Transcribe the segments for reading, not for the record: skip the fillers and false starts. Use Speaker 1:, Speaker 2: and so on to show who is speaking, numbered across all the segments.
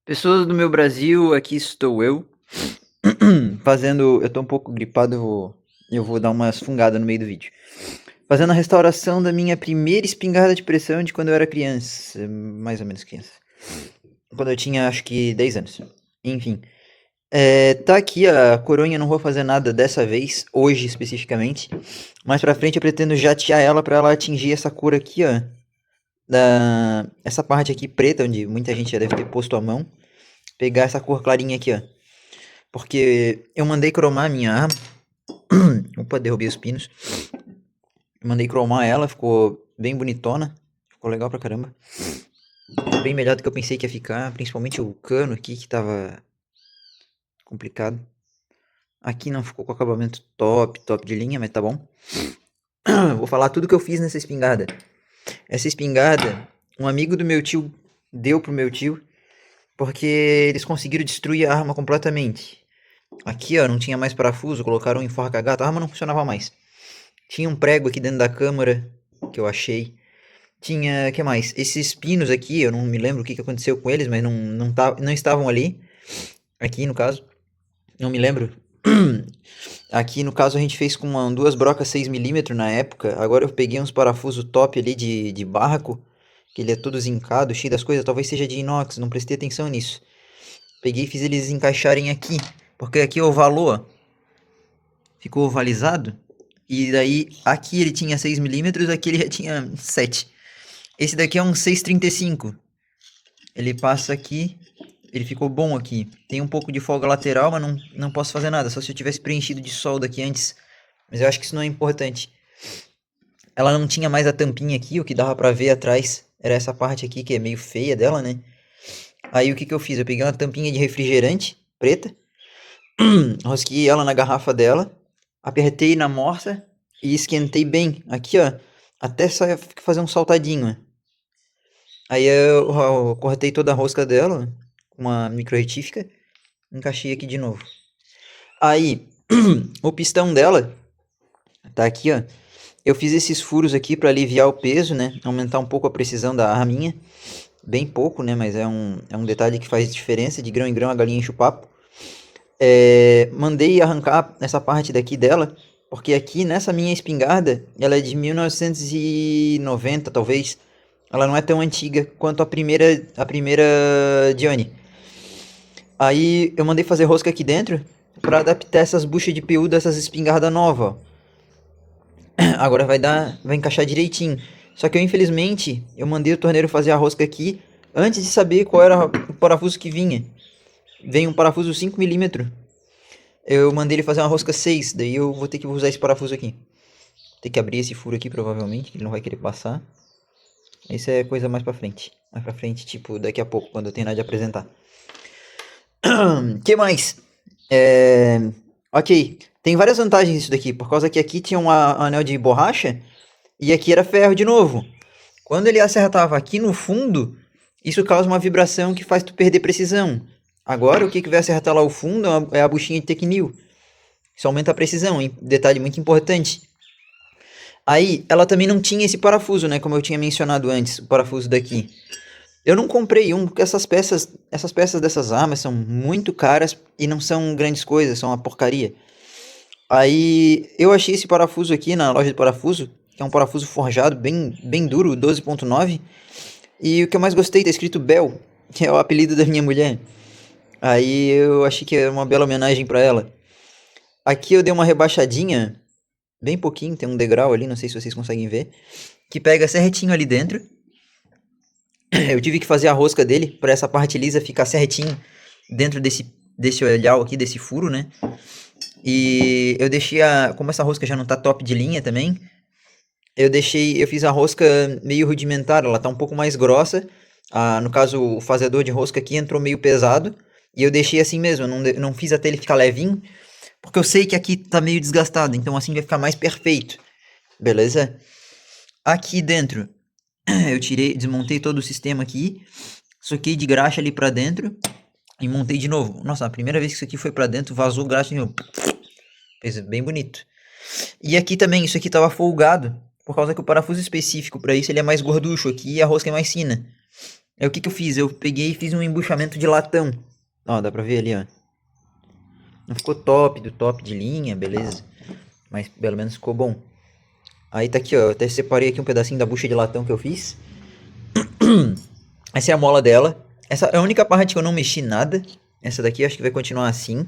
Speaker 1: Pessoas do meu Brasil, aqui estou eu. Fazendo. Eu tô um pouco gripado, eu vou dar umas fungadas no meio do vídeo. Fazendo a restauração da minha primeira espingarda de pressão de quando eu era criança. Mais ou menos criança. Quando eu tinha acho que 10 anos. Enfim. Tá aqui a coronha, não vou fazer nada dessa vez, hoje especificamente. Mais pra frente eu pretendo jatear ela pra ela atingir essa cor aqui, ó. Essa parte aqui preta, onde muita gente já deve ter posto a mão. Pegar essa cor clarinha aqui, ó. Porque eu mandei cromar a minha arma. Opa, derrubei os pinos. Eu mandei cromar ela, ficou bem bonitona. Ficou legal pra caramba. Ficou bem melhor do que eu pensei que ia ficar. Principalmente o cano aqui, que tava complicado. Aqui não ficou com acabamento top de linha, mas tá bom. Vou falar tudo que eu fiz nessa espingarda. Essa espingarda, um amigo do meu tio deu pro meu tio. Porque eles conseguiram destruir a arma completamente. Aqui, ó, não tinha mais parafuso, colocaram um enforca-gato, a arma não funcionava mais. Tinha um prego aqui dentro da câmara, que eu achei. Tinha, que mais? Esses pinos aqui, eu não me lembro o que aconteceu com eles, mas não estavam ali. Aqui, no caso. Não me lembro. Aqui, no caso, a gente fez com duas brocas 6mm na época. Agora eu peguei uns parafusos top ali de barraco, que ele é todo zincado, cheio das coisas. Talvez seja de inox, não prestei atenção nisso. Peguei e fiz eles encaixarem aqui. Porque aqui o valor ficou ovalizado. E daí aqui ele tinha 6mm, aqui ele já tinha 7. Esse daqui é um 6,35. Ele passa aqui. Ele ficou bom aqui. Tem um pouco de folga lateral, mas não posso fazer nada. Só se eu tivesse preenchido de solda aqui antes. Mas eu acho que isso não é importante. Ela não tinha mais a tampinha aqui. O que dava pra ver atrás era essa parte aqui que é meio feia dela, né? Aí o que eu fiz? Eu peguei uma tampinha de refrigerante preta. Rosquei ela na garrafa dela. Apertei na morsa e esquentei bem. Aqui, ó. Até fazer um saltadinho. Aí eu cortei toda a rosca dela com uma micro retífica. Encaixei aqui de novo. Aí, o pistão dela tá aqui, ó. Eu fiz esses furos aqui para aliviar o peso, né? Aumentar um pouco a precisão da arminha. Bem pouco, né? Mas é um detalhe que faz diferença. De grão em grão a galinha enche o papo. Mandei arrancar essa parte daqui dela. Porque aqui nessa minha espingarda, ela é de 1990 talvez. Ela não é tão antiga quanto a primeira Dione. Aí eu mandei fazer rosca aqui dentro para adaptar essas buchas de PU dessas espingardas novas. Agora vai encaixar direitinho. Só que eu infelizmente eu mandei o torneiro fazer a rosca aqui antes de saber qual era o parafuso que vinha. Vem um parafuso 5mm. Eu mandei ele fazer uma rosca 6, daí eu vou ter que usar esse parafuso aqui. Ter que abrir esse furo aqui provavelmente, que ele não vai querer passar. Isso é coisa mais pra frente. Mais pra frente, tipo, daqui a pouco, quando eu terminar de apresentar. Que mais? Ok, tem várias vantagens isso daqui, por causa que aqui tinha um anel de borracha e aqui era ferro de novo. Quando ele acertava aqui no fundo, isso causa uma vibração que faz tu perder precisão. Agora o que vai acertar lá o fundo é a buchinha de Tecnil. Isso aumenta a precisão, hein? Detalhe muito importante. Aí, ela também não tinha esse parafuso, né? Como eu tinha mencionado antes, o parafuso daqui. Eu não comprei um, porque essas peças dessas armas são muito caras e não são grandes coisas, são uma porcaria. Aí eu achei esse parafuso aqui na loja de parafuso, que é um parafuso forjado, bem duro, 12.9. E o que eu mais gostei, tá escrito Bel, que é o apelido da minha mulher. Aí eu achei que era uma bela homenagem pra ela. Aqui eu dei uma rebaixadinha, bem pouquinho, tem um degrau ali, não sei se vocês conseguem ver, que pega certinho ali dentro. Eu tive que fazer a rosca dele para essa parte lisa ficar certinho dentro desse olhar aqui, desse furo, né? E eu deixei como essa rosca já não tá top de linha também, eu fiz a rosca meio rudimentar, ela tá um pouco mais grossa. No caso, o fazedor de rosca aqui entrou meio pesado, e eu deixei assim mesmo, eu não fiz até ele ficar levinho, porque eu sei que aqui tá meio desgastado, então assim vai ficar mais perfeito. Beleza? Aqui dentro, eu desmontei todo o sistema aqui, soquei de graxa ali pra dentro e montei de novo. Nossa, a primeira vez que isso aqui foi pra dentro, vazou graxa de novo. Fez bem bonito. E aqui também, isso aqui tava folgado, por causa que o parafuso específico pra isso ele é mais gorducho aqui e a rosca é mais fina. Aí o que que eu fiz? Eu peguei e fiz um embuchamento de latão. Ó, dá pra ver ali, ó. Não ficou top, do top de linha, beleza. Mas pelo menos ficou bom. Aí tá aqui, ó. Eu até separei aqui um pedacinho da bucha de latão que eu fiz. Essa é a mola dela. Essa é a única parte que eu não mexi nada. Essa daqui acho que vai continuar assim.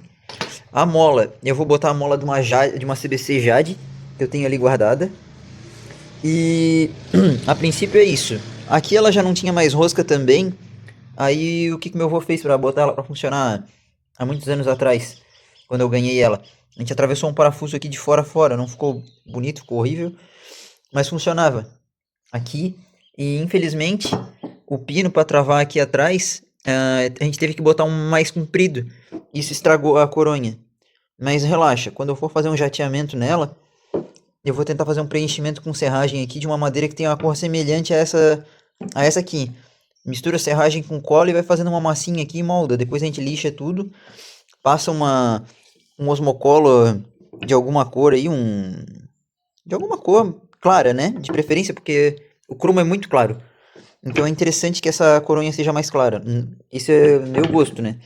Speaker 1: A mola, eu vou botar a mola de uma, Jade, de uma CBC Jade, que eu tenho ali guardada. E a princípio é isso. Aqui ela já não tinha mais rosca também. Aí o que, que meu avô fez para botar ela para funcionar há muitos anos atrás, quando eu ganhei ela? A gente atravessou um parafuso aqui de fora a fora, não ficou bonito, ficou horrível, mas funcionava aqui. E infelizmente o pino para travar aqui atrás, a gente teve que botar um mais comprido. Isso estragou a coronha. Mas relaxa, quando eu for fazer um jateamento nela, eu vou tentar fazer um preenchimento com serragem aqui de uma madeira que tem uma cor semelhante a essa aqui. Mistura a serragem com cola e vai fazendo uma massinha aqui e molda. Depois a gente lixa tudo, passa um osmocolo de alguma cor aí, de alguma cor clara, né? De preferência, porque o chroma é muito claro. Então é interessante que essa coronha seja mais clara. Isso é meu gosto, né?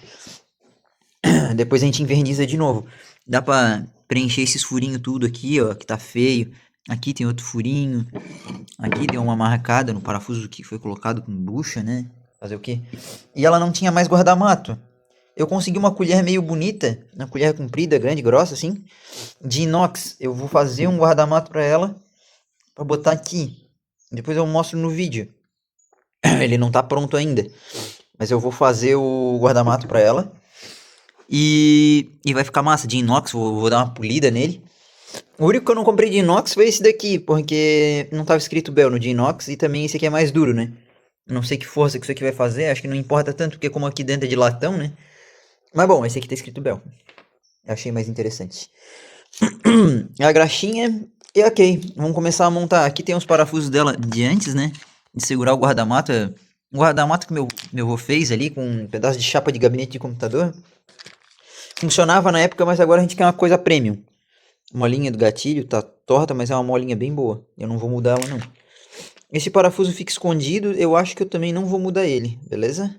Speaker 1: Depois a gente inverniza de novo. Dá pra preencher esses furinhos tudo aqui, ó, que tá feio. Aqui tem outro furinho. Aqui deu uma marcada no parafuso que foi colocado com bucha, né? Fazer o quê? E ela não tinha mais guarda-mato. Eu consegui uma colher meio bonita, uma colher comprida, grande, grossa assim, de inox. Eu vou fazer um guarda-mato pra ela, pra botar aqui. Depois eu mostro no vídeo. Ele não tá pronto ainda, mas eu vou fazer o guarda-mato pra ela. E vai ficar massa de inox, vou dar uma polida nele. O único que eu não comprei de inox foi esse daqui, porque não tava escrito Bell no de inox e também esse aqui é mais duro, né? Não sei que força que isso aqui vai fazer, acho que não importa tanto, porque como aqui dentro é de latão, né? Mas bom, esse aqui tá escrito Bell. Eu achei mais interessante. A graxinha, e ok, vamos começar a montar. Aqui tem os parafusos dela de antes, né? De segurar o guarda-mato. Um guarda-mato que meu avô fez ali, com um pedaço de chapa de gabinete de computador. Funcionava na época, mas agora a gente quer uma coisa premium. Molinha do gatilho tá torta, mas é uma molinha bem boa. Eu não vou mudar ela não. Esse parafuso fica escondido, eu acho que eu também não vou mudar ele, beleza?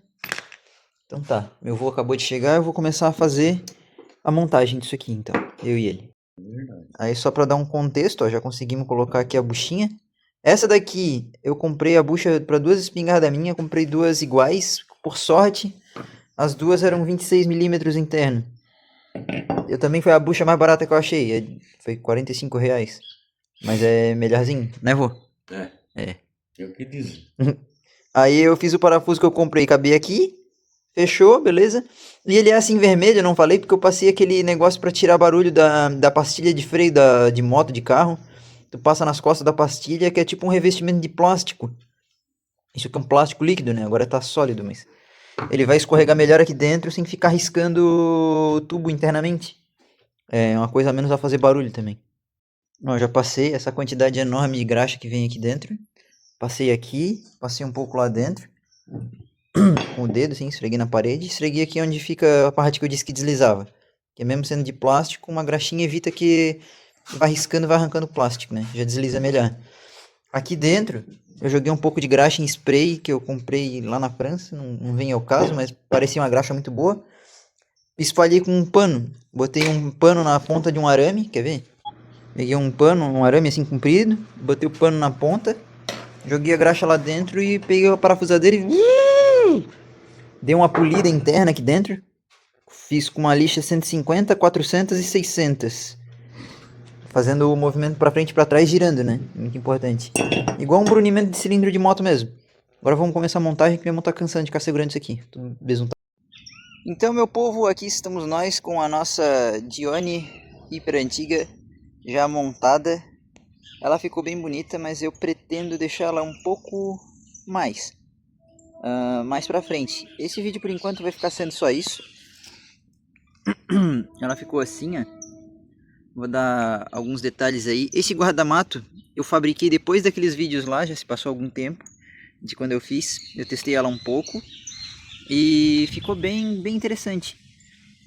Speaker 1: Então tá, meu avô acabou de chegar, eu vou começar a fazer a montagem disso aqui então, eu e ele. Aí só pra dar um contexto, ó, já conseguimos colocar aqui a buchinha. Essa daqui, eu comprei a bucha para duas espingardas minhas, comprei duas iguais, por sorte, as duas eram 26mm interno. Eu também foi a bucha mais barata que eu achei, foi R$ 45. Mas é melhorzinho, né, vô?
Speaker 2: É,
Speaker 1: É.
Speaker 2: eu que dizem.
Speaker 1: Aí eu fiz o parafuso que eu comprei, cabia aqui, fechou, beleza? E ele é assim vermelho, eu não falei, porque eu passei aquele negócio pra tirar barulho da pastilha de freio de moto, de carro. Tu passa nas costas da pastilha, que é tipo um revestimento de plástico. Isso aqui é um plástico líquido, né? Agora tá sólido, mas ele vai escorregar melhor aqui dentro sem ficar riscando o tubo internamente. É uma coisa a menos a fazer barulho também. Ó, já passei essa quantidade enorme de graxa que vem aqui dentro. Passei aqui, passei um pouco lá dentro. Com o dedo, assim, esfreguei na parede. Esfreguei aqui onde fica a parte que eu disse que deslizava. Que mesmo sendo de plástico, uma graxinha evita que vai riscando e vai arrancando o plástico, né? Já desliza melhor. Aqui dentro, eu joguei um pouco de graxa em spray que eu comprei lá na França. Não vem ao caso, mas parecia uma graxa muito boa. Espalhei com um pano. Botei um pano na ponta de um arame, quer ver? Peguei um pano, um arame assim comprido. Botei o pano na ponta. Joguei a graxa lá dentro e peguei a parafusadeira e dei uma polida interna aqui dentro. Fiz com uma lixa 150, 400 e 600. Fazendo o movimento pra frente e pra trás girando, né? Muito importante. Igual um brunimento de cilindro de moto mesmo. Agora vamos começar a montagem que minha moto tá cansando de ficar segurando isso aqui. Tô besuntado. Então, meu povo, aqui estamos nós com a nossa Dione hiper antiga já montada. Ela ficou bem bonita, mas eu pretendo deixar ela um pouco mais pra frente. Esse vídeo por enquanto vai ficar sendo só isso. Ela ficou assim, ó. Vou dar alguns detalhes aí. Esse guarda-mato eu fabriquei depois daqueles vídeos lá, já se passou algum tempo de quando eu fiz. Eu testei ela um pouco e ficou bem interessante.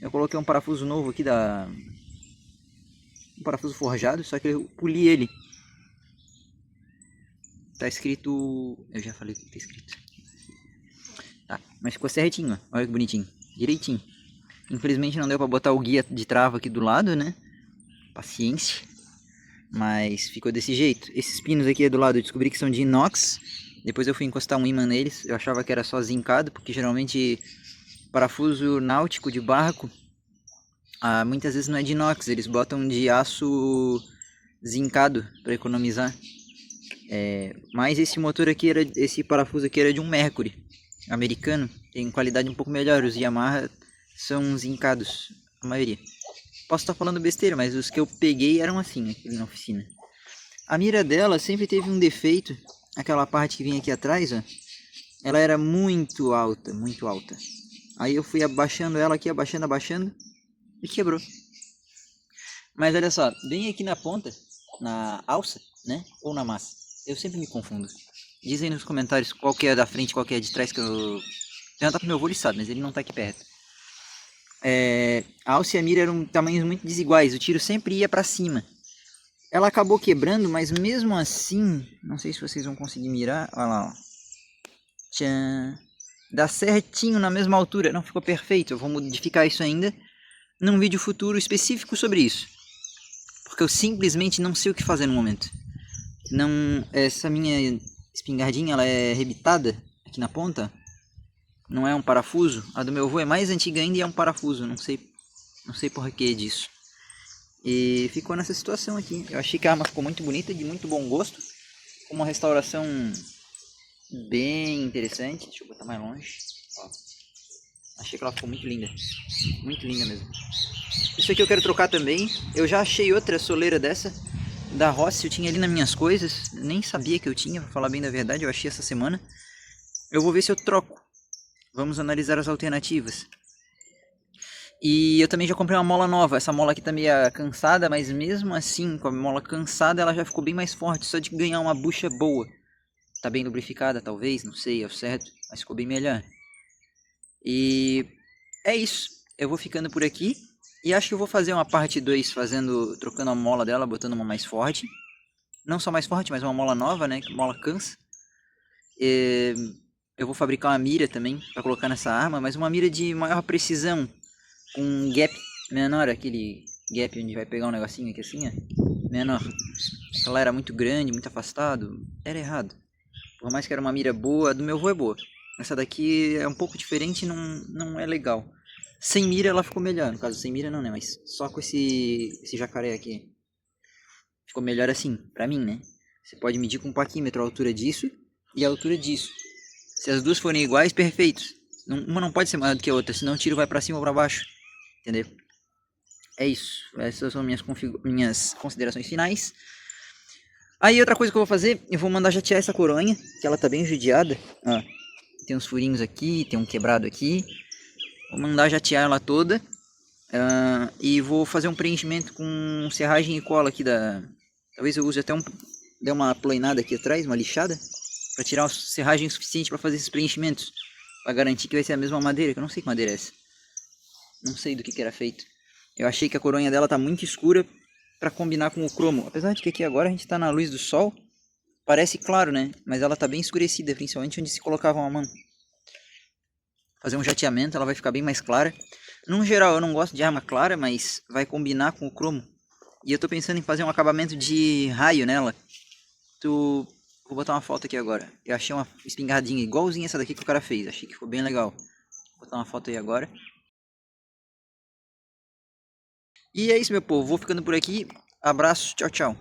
Speaker 1: Eu coloquei um parafuso novo aqui um parafuso forjado, só que eu poli ele. Tá escrito, eu já falei o que tá escrito. Mas ficou certinho, ó. Olha que bonitinho. Direitinho. Infelizmente não deu pra botar o guia de trava aqui do lado, né? Paciência. Mas ficou desse jeito. Esses pinos aqui do lado eu descobri que são de inox. Depois eu fui encostar um ímã neles. Eu achava que era só zincado, porque geralmente parafuso náutico de barco muitas vezes não é de inox. Eles botam de aço zincado para economizar. Mas esse motor aqui esse parafuso aqui era de um Mercury americano. Tem qualidade um pouco melhor. Os Yamaha são zincados, a maioria. Posso estar falando besteira, mas os que eu peguei eram assim, aqui na oficina. A mira dela sempre teve um defeito. Aquela parte que vinha aqui atrás, ó, ela era muito alta, muito alta. Aí eu fui abaixando ela aqui, abaixando, e quebrou. Mas olha só, bem aqui na ponta, na alça, né, ou na massa, eu sempre me confundo. Diz aí nos comentários qual que é da frente, qual que é de trás, que eu... Já tá com meu avô, ele sabe, mas ele não tá aqui perto. A alça e a mira eram tamanhos muito desiguais, o tiro sempre ia para cima. Ela acabou quebrando, mas mesmo assim, não sei se vocês vão conseguir mirar, olha lá, ó. Tchan. Dá certinho na mesma altura, não ficou perfeito, eu vou modificar isso ainda num vídeo futuro específico sobre isso. Porque eu simplesmente não sei o que fazer no momento. Essa minha espingardinha, ela é rebitada aqui na ponta. Não é um parafuso. A do meu avô é mais antiga ainda e é um parafuso. Não sei porquê disso. E ficou nessa situação aqui. Eu achei que a arma ficou muito bonita, de muito bom gosto. Com uma restauração bem interessante. Deixa eu botar mais longe. Ó. Achei que ela ficou muito linda. Muito linda mesmo. Isso aqui eu quero trocar também. Eu já achei outra soleira dessa. Da Rossi, eu tinha ali nas minhas coisas. Nem sabia que eu tinha, pra falar bem da verdade. Eu achei essa semana. Eu vou ver se eu troco. Vamos analisar as alternativas. E eu também já comprei uma mola nova. Essa mola aqui tá meio cansada, mas mesmo assim, com a mola cansada, ela já ficou bem mais forte. Só de ganhar uma bucha boa. Tá bem lubrificada, talvez, não sei ao certo. Mas ficou bem melhor. E é isso. Eu vou ficando por aqui. E acho que eu vou fazer uma parte 2 trocando a mola dela, botando uma mais forte. Não só mais forte, mas uma mola nova, né? Que mola cansa. Eu vou fabricar uma mira também para colocar nessa arma, mas uma mira de maior precisão. Com um gap menor, aquele gap onde vai pegar um negocinho aqui assim, ó. Menor. Ela era muito grande, muito afastado. Era errado. Por mais que era uma mira boa, a do meu avô é boa. Essa daqui é um pouco diferente e não é legal. Sem mira ela ficou melhor. No caso, sem mira não, né? Mas só com esse jacaré aqui. Ficou melhor assim, pra mim, né? Você pode medir com um paquímetro a altura disso e a altura disso. Se as duas forem iguais, perfeito. Uma não pode ser maior do que a outra, senão o tiro vai pra cima ou pra baixo. Entendeu? É isso. Essas são minhas considerações finais. Aí outra coisa que eu vou fazer, eu vou mandar jatear essa coronha, que ela tá bem judiada. Ó, tem uns furinhos aqui, tem um quebrado aqui. Vou mandar jatear ela toda. E vou fazer um preenchimento com serragem e cola aqui da... Talvez eu use até dê uma planeada aqui atrás, uma lixada. Pra tirar uma serragem suficiente pra fazer esses preenchimentos. Pra garantir que vai ser a mesma madeira, que eu não sei que madeira é essa. Não sei do que era feito. Eu achei que a coronha dela tá muito escura pra combinar com o cromo. Apesar de que aqui agora a gente tá na luz do sol. Parece claro, né? Mas ela tá bem escurecida, principalmente onde se colocava uma mão. Fazer um jateamento, ela vai ficar bem mais clara. No geral, eu não gosto de arma clara, mas vai combinar com o cromo. E eu tô pensando em fazer um acabamento de raio nela. Vou botar uma foto aqui agora. Eu achei uma espingardinha igualzinha essa daqui que o cara fez. Achei que ficou bem legal. Vou botar uma foto aí agora. E é isso, meu povo. Vou ficando por aqui. Abraço. Tchau, tchau.